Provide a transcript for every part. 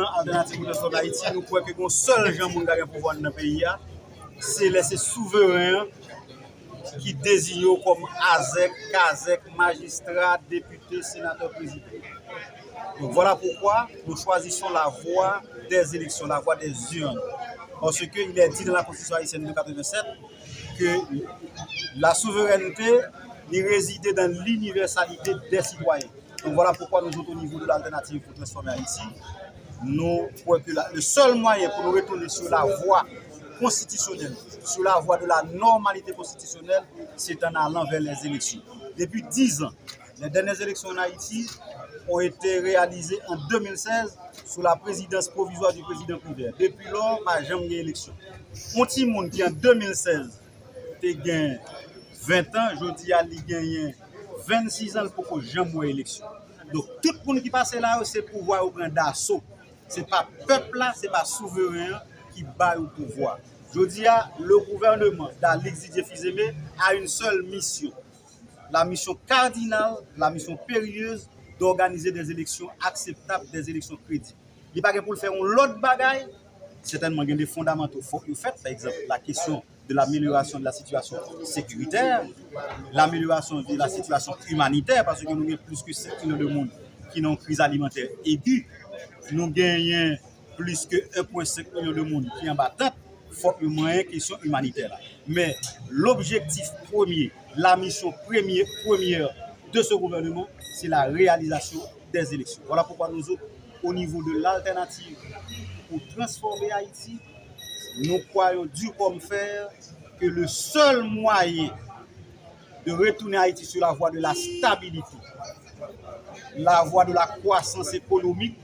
dans Alternative pour transformer Haïti, nous croyons que le seul gens qui a pouvoir dans le pays, c'est laisser souverain qui désigne comme AZEC, KAZEC, magistrat, député, sénateur, président. Donc voilà pourquoi nous choisissons la voie des élections, la voie des urnes. Parce qu'il est dit dans la Constitution haïtienne de 1987 que la souveraineté résidait dans l'universalité des citoyens. Donc voilà pourquoi nous autres au niveau de l'Alternative pour transformer Haïti, nous croyons que le seul moyen pour nous retourner sur la voie constitutionnelle, sur la voie de la normalité constitutionnelle, c'est en allant vers les élections. Depuis 10 ans, les dernières élections en Haïti ont été réalisées en 2016 sous la présidence provisoire du président Poudre. Depuis lors, il n'y a jamais eu d'élection. Un petit monde qui en 2016 a gagné 20 ans, je dis à lui gagné 26 ans pour que jamais eu élection. Donc tout le monde qui passe là, c'est pouvoir prendre d'assaut. Ce n'est pas le peuple là, ce n'est pas souverain qui bat au pouvoir. Je dis à le gouvernement d'Alex Didier Fils-Aimé a une seule mission. La mission cardinale, la mission périlleuse d'organiser des élections acceptables, des élections crédibles. Il n'y a pas pour le faire l'autre bagaille, certainement il y a des fondamentaux faut que fait, par exemple la question de l'amélioration de la situation sécuritaire, l'amélioration de la situation humanitaire, parce que nous avons plus que 7 millions de monde qui ont une crise alimentaire aiguë, nous gagnons plus que 1,5 million de monde qui en battent, il faut une moyenne question humanitaire. Mais l'objectif premier, la mission première de ce gouvernement, c'est la réalisation des élections. Voilà pourquoi nous autres, au niveau de l'alternative pour transformer Haïti, nous croyons dur comme fer que le seul moyen de retourner Haïti sur la voie de la stabilité, la voie de la croissance économique,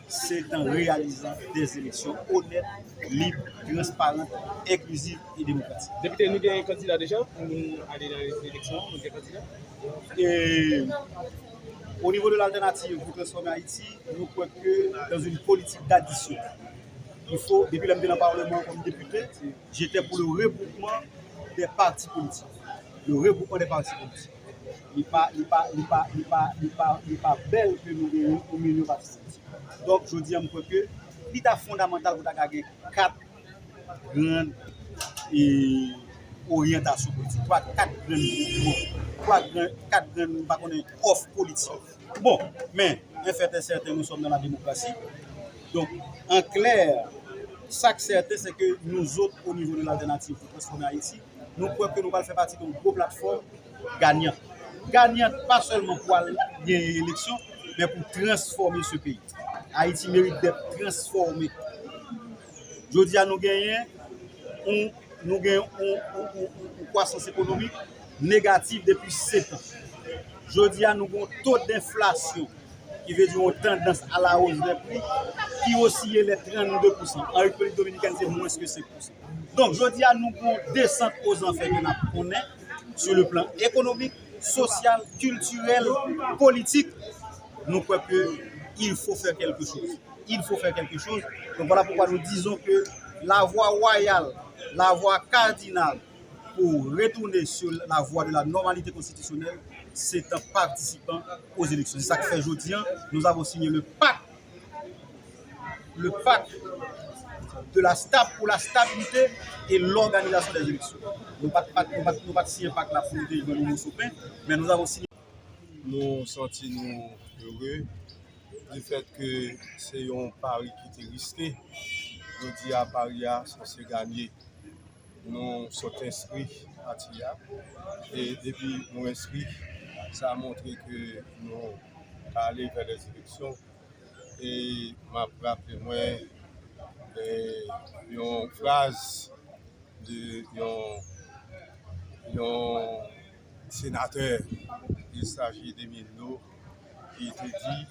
c'est en réalisant des élections honnêtes, libres, transparentes, inclusives et démocratiques. Député, nous avons un candidat déjà pour aller dans les élections. Nous avons un candidat. Et au niveau de l'alternative pour transformer Haïti, nous croyons que dans une politique d'addition, il faut, depuis que je suis dans le Parlement comme député, j'étais pour le regroupement des partis politiques. Le regroupement des partis politiques. Il n'est pas belle que nous ayons au milieu parti politique. Donc, je dis que l'idée fondamentale pour avoir 4 grandes orientations politiques, 4 grandes offres politiques. Bon, mais en fait et certain, nous sommes dans la démocratie. Donc, en clair, ça qui est certain, c'est que nous autres, au niveau de l'alternative pour transformer Haïti, nous croyons que nous allons faire partie d'une grosse plateforme gagnante. Gagnante pas seulement pour gagner l'élection, mais pour transformer ce pays. Haïti mérite d'être transformé. Je dis à nous gagnons une croissance économique négative depuis 7 ans. Je dis à nous avons un taux d'inflation qui veut dire une tendance à la hausse des prix qui oscille les 32%. En République dominicaine, c'est moins que 5%. Donc, je dis à nous avons descente aux enfers que nous connaissons sur le plan économique, social, culturel, politique. Nous croyons qu'il faut faire quelque chose. Il faut faire quelque chose. Donc voilà pourquoi nous disons que la voie royale, la voie cardinale pour retourner sur la voie de la normalité constitutionnelle, c'est en participant aux élections. C'est ça que fait aujourd'hui. Nous avons signé le pacte pour la stabilité et l'organisation des élections. Nous n'avons pas signé un pacte là pour nous souper, mais nous avons signé. Nous sentons heureux du fait que c'est un pari qui était risqué. Nous disons à Paris, c'est gagné. Nous sommes inscrits à TIA et depuis nous inscrits, ça a montré que nous allons vers les élections. Et m'a rappelé moi une phrase de un sénateur, il s'agit d'Emilio, qui te dit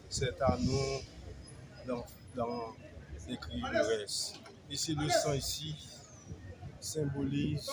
c'est à nous d'écrire le reste. Ici, le sang ici symbolise